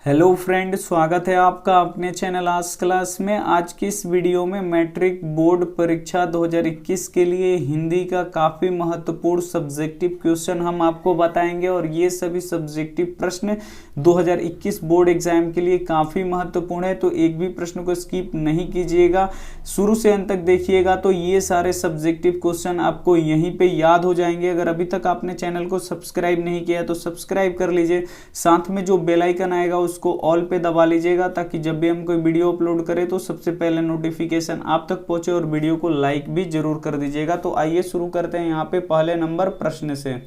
Hello friend, स्वागत है आपका अपने चैनल आज क्लास में। आज की इस वीडियो में मैट्रिक बोर्ड परीक्षा 2021 के लिए हिंदी का काफ़ी महत्वपूर्ण सब्जेक्टिव क्वेश्चन हम आपको बताएंगे और ये सभी सब्जेक्टिव प्रश्न 2021 बोर्ड एग्जाम के लिए काफ़ी महत्वपूर्ण है, तो एक भी प्रश्न को स्किप नहीं कीजिएगा, शुरू से अंत तक देखिएगा तो ये सारे सब्जेक्टिव क्वेश्चन आपको यहीं पे याद हो जाएंगे। अगर अभी तक आपने चैनल को सब्सक्राइब नहीं किया तो सब्सक्राइब कर लीजिए, साथ में जो बेल आइकन आएगा उसको ऑल पे दबा लीजिएगा ताकि जब भी हम कोई वीडियो अपलोड करें तो सबसे पहले नोटिफिकेशन आप तक पहुंचे। और वीडियो को लाइक भी जरूर कर दीजिएगा। तो आइए शुरू करते हैं यहाँ पे पहले नंबर प्रश्न से।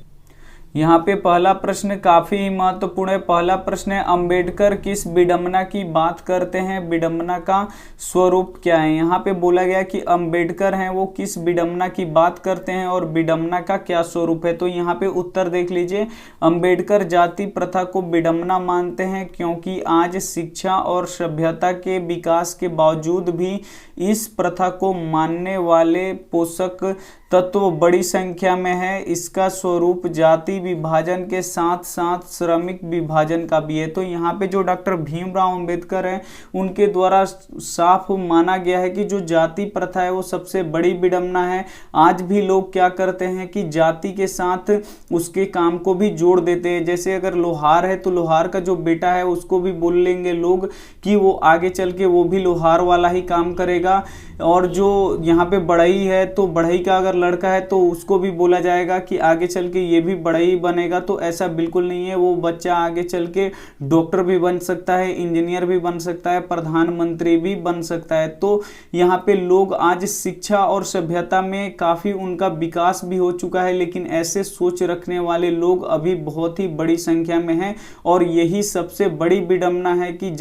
यहाँ पे पहला प्रश्न काफी महत्वपूर्ण है। पहला प्रश्न है, अंबेडकर किस विडंबना की बात करते हैं? विडंबना का स्वरूप क्या है? यहाँ पे बोला गया कि अंबेडकर हैं वो किस विडंबना की बात करते हैं और विडंबना का क्या स्वरूप है। तो यहाँ पे उत्तर देख लीजिए, अंबेडकर जाति प्रथा को विडंबना मानते हैं क्योंकि आज शिक्षा और सभ्यता के विकास के बावजूद भी इस प्रथा को मानने वाले पोषक तत्व बड़ी संख्या में है। इसका स्वरूप जाति विभाजन के साथ साथ श्रमिक विभाजन का भी है। तो यहाँ पे जो डॉक्टर भीमराव अंबेडकर हैं उनके द्वारा साफ माना गया है कि जो जाति प्रथा है वो सबसे बड़ी विडंबना है। आज भी लोग क्या करते हैं कि जाति के साथ उसके काम को भी जोड़ देते हैं। जैसे अगर लोहार है तो लोहार का जो बेटा है उसको भी बोल लेंगे लोग कि वो आगे चल के वो भी लोहार वाला ही काम करेगा। और जो यहाँ पे बढ़ई है तो बढ़ई का अगर लड़का है तो उसको भी बोला जाएगा कि आगे चल के ये भी बढ़ई बनेगा। तो ऐसा बिल्कुल नहीं है, वो बच्चा आगे चल के डॉक्टर भी बन सकता है, इंजीनियर भी बन सकता है, प्रधानमंत्री भी बन सकता है। तो यहाँ पे लोग आज शिक्षा और सभ्यता में काफ़ी उनका विकास भी हो चुका है, लेकिन ऐसे सोच रखने वाले लोग अभी बहुत ही बड़ी संख्या में हैं। और यही सबसे बड़ी विडंबना है कि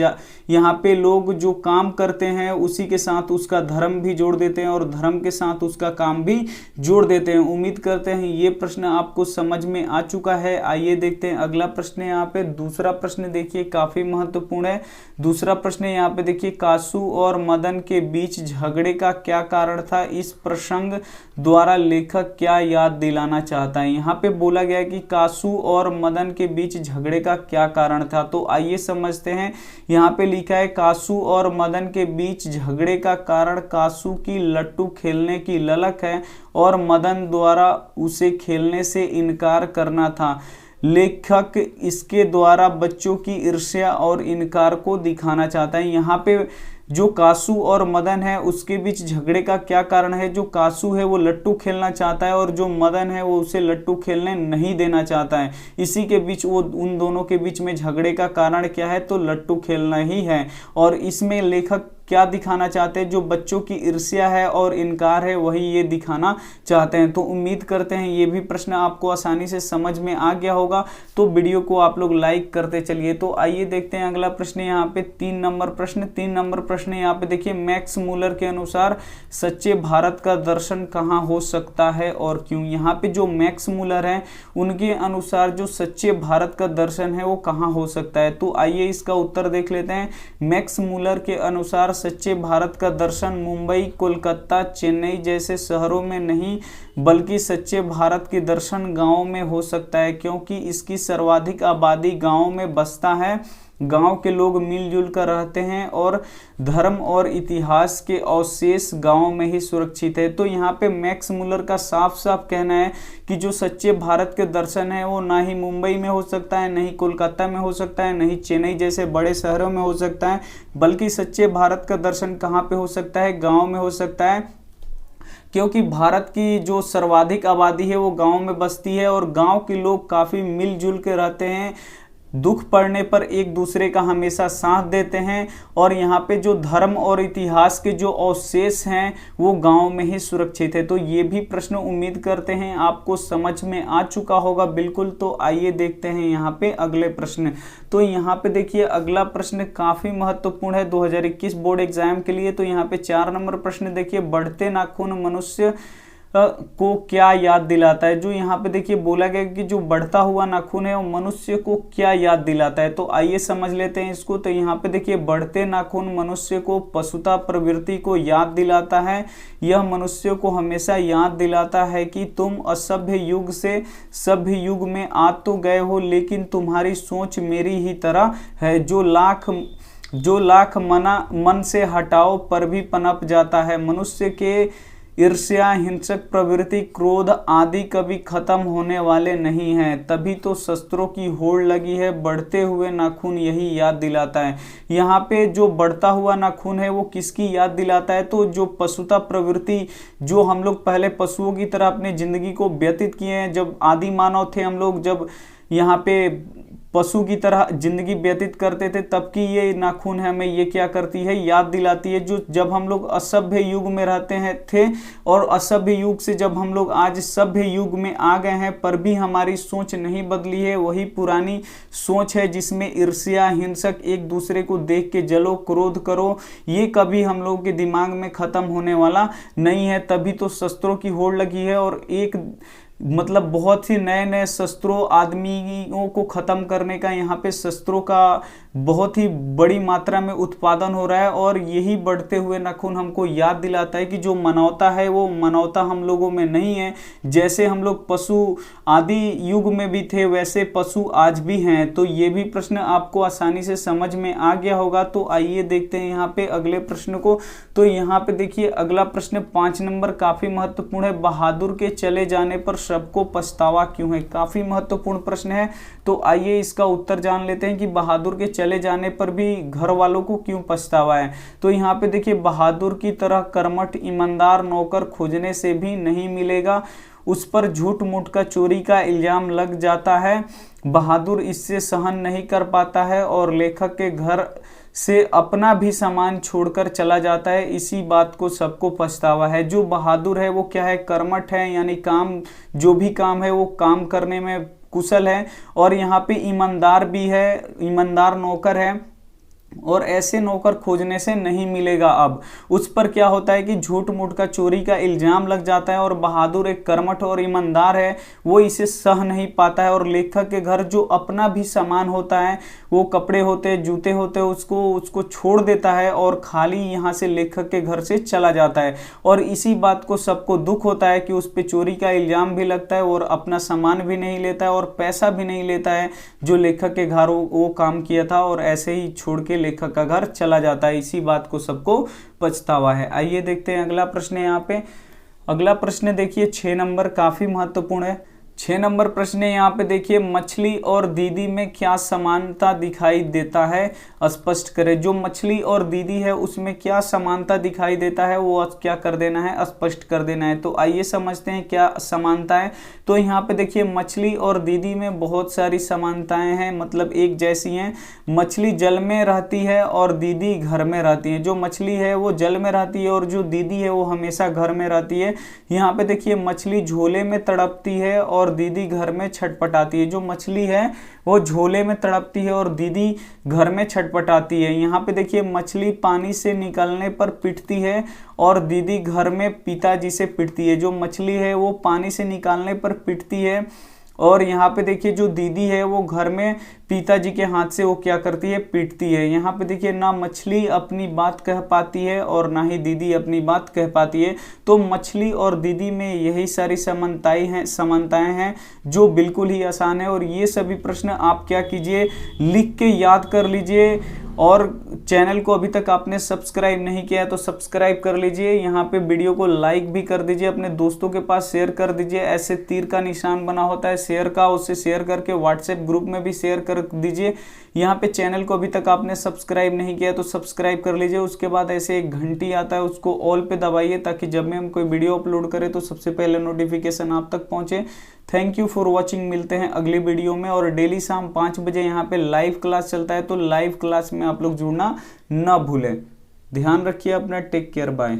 यहाँ पे लोग जो काम करते हैं उसी के साथ उसका धर्म भी जोड़ देते हैं और धर्म के साथ उसका काम भी जोड़ देते हैं। उम्मीद करते हैं ये प्रश्न आपको समझ में आ चुका है। आइए देखते हैं अगला प्रश्न। यहाँ पे दूसरा प्रश्न देखिए, काफी महत्वपूर्ण है। दूसरा प्रश्न यहाँ पे देखिए, कासू और मदन के बीच झगड़े का क्या कारण था? इस प्रसंग द्वारा लेखक क्या याद दिलाना चाहता है? यहाँ पे बोला गया कि कासू और मदन के बीच झगड़े का क्या कारण था। तो आइए समझते हैं। यहाँ पे लिखा है, कासू और मदन के बीच झगड़े का कारण कासू की लट्टू खेलने की ललक है और मदन द्वारा उसे खेलने से इनकार करना था। लेखक इसके द्वारा बच्चों की ईर्ष्या और इनकार को दिखाना चाहता है। यहाँ पे जो कासू और मदन है उसके बीच झगड़े का क्या कारण है? जो कासू है वो लट्टू खेलना चाहता है और जो मदन है वो उसे लट्टू खेलने नहीं देना चाहता है। इसी के बीच वो उन दोनों के बीच में झगड़े का कारण क्या है? तो लट्टू खेलना ही है। और इसमें लेखक क्या दिखाना चाहते हैं? जो बच्चों की ईर्ष्या है और इनकार है वही ये दिखाना चाहते हैं। तो उम्मीद करते हैं ये भी प्रश्न आपको आसानी से समझ में आ गया होगा। तो वीडियो को आप लोग लाइक करते चलिए। तो आइए देखते हैं अगला प्रश्न। यहाँ पे 3 नंबर प्रश्न यहाँ पे देखिए, मैक्स मूलर के अनुसार सच्चे भारत का दर्शन कहाँ हो सकता है और क्यों? यहाँ पे जो मैक्स मूलर है उनके अनुसार जो सच्चे भारत का दर्शन है वो कहाँ हो सकता है? तो आइए इसका उत्तर देख लेते हैं। मैक्स मूलर के अनुसार सच्चे भारत का दर्शन मुंबई, कोलकाता, चेन्नई जैसे शहरों में नहीं बल्कि सच्चे भारत के दर्शन गांवों में हो सकता है, क्योंकि इसकी सर्वाधिक आबादी गांवों में बसता है। गांव के लोग मिलजुल कर रहते हैं और धर्म और इतिहास के अवशेष गांव में ही सुरक्षित है। तो यहाँ पे मैक्स मूलर का साफ साफ कहना है कि जो सच्चे भारत के दर्शन है वो ना ही मुंबई में हो सकता है, नहीं कोलकाता में हो सकता है, नहीं चेन्नई जैसे बड़े शहरों में हो सकता है, बल्कि सच्चे भारत का दर्शन कहाँ पे हो सकता है? गाँव में हो सकता है, क्योंकि भारत की जो सर्वाधिक आबादी है वो गांव में बसती है और गांव के लोग काफ़ी मिलजुल के रहते हैं, दुख पड़ने पर एक दूसरे का हमेशा साथ देते हैं। और यहाँ पे जो धर्म और इतिहास के जो अवशेष हैं वो गांव में ही सुरक्षित है। तो ये भी प्रश्न उम्मीद करते हैं आपको समझ में आ चुका होगा बिल्कुल। तो आइए देखते हैं यहाँ पे अगले प्रश्न। तो यहाँ पे देखिए अगला प्रश्न काफ़ी महत्वपूर्ण है 2021 बोर्ड एग्जाम के लिए। तो यहाँ पे 4 नंबर प्रश्न देखिए, बढ़ते नाखून मनुष्य को क्या याद दिलाता है। जो यहाँ पे देखिए बोला गया कि जो बढ़ता हुआ नाखून है वो मनुष्य को क्या याद दिलाता है। तो आइए समझ लेते हैं इसको। तो यहाँ पे देखिए बढ़ते नाखून मनुष्य को पशुता प्रवृत्ति को याद दिलाता है। यह मनुष्य को हमेशा याद दिलाता है कि तुम असभ्य युग से सभ्य युग में आ तो गए हो, लेकिन तुम्हारी सोच मेरी ही तरह है। जो लाख मन से हटाओ पर भी पनप जाता है। मनुष्य के ईर्ष्या, हिंसक प्रवृत्ति, क्रोध आदि कभी खत्म होने वाले नहीं हैं। तभी तो शस्त्रों की होड़ लगी है। बढ़ते हुए नाखून यही याद दिलाता है। यहाँ पे जो बढ़ता हुआ नाखून है वो किसकी याद दिलाता है? तो जो पशुता प्रवृत्ति, जो हम लोग पहले पशुओं की तरह अपनी जिंदगी को व्यतीत किए हैं, जब आदि मानव थे हम लोग, जब यहाँ पे पशु की तरह जिंदगी व्यतीत करते थे, तब की ये नाखून है हमें ये क्या करती है, याद दिलाती है। जो जब हम लोग असभ्य युग में रहते हैं थे और असभ्य युग से जब हम लोग आज सभ्य युग में आ गए हैं, पर भी हमारी सोच नहीं बदली है। वही पुरानी सोच है जिसमें ईर्ष्या, हिंसक, एक दूसरे को देख के जलो, क्रोध करो, ये कभी हम लोगों के दिमाग में खत्म होने वाला नहीं है। तभी तो शस्त्रों की होड़ लगी है और एक मतलब बहुत ही नए नए शस्त्रों, आदमियों को खत्म करने का यहाँ पे शस्त्रों का बहुत ही बड़ी मात्रा में उत्पादन हो रहा है। और यही बढ़ते हुए नाखून हमको याद दिलाता है कि जो मानवता है वो मानवता हम लोगों में नहीं है। जैसे हम लोग पशु आदि युग में भी थे वैसे पशु आज भी हैं। तो ये भी प्रश्न आपको आसानी से समझ में आ गया होगा। तो आइए देखते हैं यहाँ पे अगले प्रश्न को। तो यहाँ पे देखिए अगला प्रश्न 5 नंबर काफी महत्वपूर्ण है। बहादुर के चले जाने पर सबको पछतावा क्यों है? काफी महत्वपूर्ण प्रश्न है। तो आइए इसका उत्तर जान लेते हैं कि बहादुर के चले जाने पर भी घर वालों को क्यों पछतावा है। तो यहाँ पे देखिए बहादुर की तरह कर्मठ ईमानदार नौकर खोजने से भी नहीं मिलेगा। उस पर झूठ मूठ का चोरी का इल्जाम लग जाता है। बहादुर इससे सहन नहीं कर पाता है और लेखक के घर से अपना भी सामान छोड़कर चला जाता है। इसी बात को सबको पछतावा है। जो बहादुर है वो क्या है? कर्मठ है, यानी काम, जो भी काम है वो काम करने में कुशल है। और यहाँ पे ईमानदार भी है, ईमानदार नौकर है। और ऐसे नौकर खोजने से नहीं मिलेगा। अब उस पर क्या होता है कि झूठ मूठ का चोरी का इल्जाम लग जाता है और बहादुर एक कर्मठ और ईमानदार है, वो इसे सह नहीं पाता है। और लेखक के घर जो अपना भी सामान होता है, वो कपड़े होते, जूते होते, उसको छोड़ देता है और खाली यहाँ से लेखक के घर से चला जाता है। और इसी बात को सबको दुख होता है कि उस पर चोरी का इल्जाम भी लगता है और अपना सामान भी नहीं लेता है और पैसा भी नहीं लेता है जो लेखक के घर वो काम किया था, और ऐसे ही छोड़ के लेखक का घर चला जाता है। इसी बात को सबको पछतावा है। आइए देखते हैं अगला प्रश्न। यहाँ पे अगला प्रश्न देखिए 6 नंबर काफी महत्वपूर्ण है। 6 नंबर प्रश्न यहाँ पे देखिए मछली और दीदी में क्या समानता दिखाई देता है, स्पष्ट करें। जो मछली और दीदी है उसमें क्या समानता दिखाई देता है वो क्या कर देना है, स्पष्ट कर देना है। तो आइए समझते हैं क्या समानता है। तो यहाँ पे देखिए मछली और दीदी में बहुत सारी समानताएं हैं, मतलब एक जैसी हैं। मछली जल में रहती है और दीदी घर में रहती है। जो मछली है वो जल में रहती है और जो दीदी है वो हमेशा घर में रहती है। यहाँ पे देखिए मछली झोले में तड़पती है और दीदी घर में छटपटाती है। जो मछली है वो झोले में तड़पती है और दीदी घर में छटपटाती है। यहाँ पे देखिए मछली पानी से निकलने पर पिटती है और दीदी घर में पिताजी से पिटती है। जो मछली है वो पानी से निकालने पर पिटती है और यहाँ पे देखिए जो दीदी है वो घर में पिताजी के हाथ से वो क्या करती है, पीटती है। यहाँ पे देखिए ना मछली अपनी बात कह पाती है और ना ही दीदी अपनी बात कह पाती है। तो मछली और दीदी में यही सारी समानताएं हैं जो बिल्कुल ही आसान है। और ये सभी प्रश्न आप क्या कीजिए, लिख के याद कर लीजिए। और चैनल को अभी तक आपने सब्सक्राइब नहीं किया है तो सब्सक्राइब कर लीजिए। यहाँ पे वीडियो को लाइक भी कर दीजिए, अपने दोस्तों के पास शेयर कर दीजिए। ऐसे तीर का निशान बना होता है शेयर का, उससे शेयर करके व्हाट्सएप ग्रुप में भी शेयर कर दीजिए। यहाँ पे चैनल को अभी तक आपने सब्सक्राइब नहीं किया तो सब्सक्राइब कर लीजिए। उसके बाद ऐसे एक घंटी आता है उसको ऑल पे दबाइए ताकि जब मैं हम कोई वीडियो अपलोड करें तो सबसे पहले नोटिफिकेशन आप तक पहुंचे। Thank you for watching. मिलते हैं अगली वीडियो में। और डेली शाम 5 बजे यहाँ पे लाइव क्लास चलता है तो लाइव क्लास में आप लोग जुड़ना ना भूलें। ध्यान रखिए अपना। Take care, bye.